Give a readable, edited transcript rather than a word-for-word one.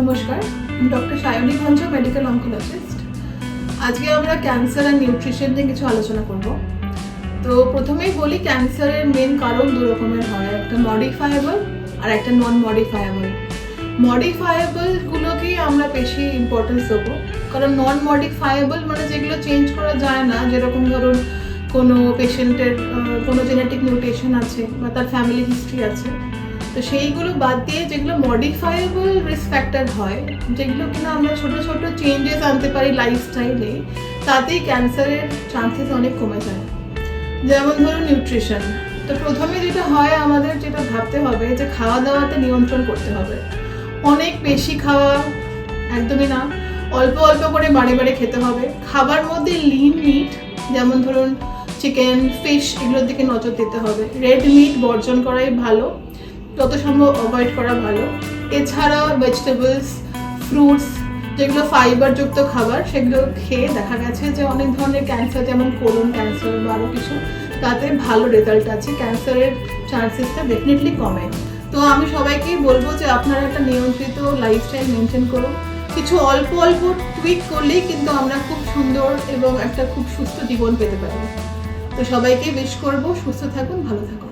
নমস্কার, আমি doctor Sayani Bhanja, medical oncologist. আজকে আমরা ক্যান্সার আর নিউট্রিশন নিয়ে কিছু আলোচনা করব। তো প্রথমেই বলি, ক্যান্সারের মেন কারণ দু রকমের হয়, একটা মডিফায়েবল আর একটা নন মডিফায়েবল। মডিফায়েবলগুলোকেই আমরা বেশি ইম্পর্টেন্স দেবো, কারণ নন মডিফায়েবল মানে যেগুলো চেঞ্জ করা যায় না, যেরকম ধরুন কোনো পেশেন্টের কোনো জেনেটিক মিউটেশন আছে বা তার ফ্যামিলি হিস্ট্রি আছে, তো সেইগুলো বাদ দিয়ে যেগুলো মডিফায়েবল রিস্ক ফ্যাক্টর হয়, যেগুলো কিনা আমরা ছোটো ছোটো চেঞ্জেস আনতে পারি লাইফস্টাইলে, তাতেই ক্যান্সারের চান্সেস অনেক কমে যায়। যেমন ধরুন নিউট্রিশন। তো প্রথমে যেটা হয়, আমাদের যেটা ভাবতে হবে যে খাওয়া দাওয়াতে নিয়ন্ত্রণ করতে হবে। অনেক বেশি খাওয়া একদমই না, অল্প অল্প করে বাড়ে বাড়ে খেতে হবে। খাবার মধ্যে লিন মিট, যেমন ধরুন চিকেন, ফিশ, এগুলোর দিকে নজর দিতে হবে। রেড মিট বর্জন করাই ভালো, যত সম্ভব অ্যাভয়েড করা ভালো। এছাড়া ভেজিটেবলস, ফ্রুটস, যেগুলো ফাইবারযুক্ত খাবার, সেগুলো খেয়ে দেখা গেছে যে অনেক ধরনের ক্যান্সার, যেমন কোলন ক্যান্সার বা আরও কিছু, তাতে ভালো রেজাল্ট আছে, ক্যান্সারের চান্সেসটা ডেফিনেটলি কমে। তো আমি সবাইকেই বলবো যে আপনারা একটা নিয়ন্ত্রিত লাইফস্টাইল মেনটেন করুন। কিছু অল্প অল্প টুইক করলেই কিন্তু আমরা খুব সুন্দর এবং একটা খুব সুস্থ জীবন পেতে পারি। তো সবাইকে উইশ করবো, সুস্থ থাকুন, ভালো থাকুন।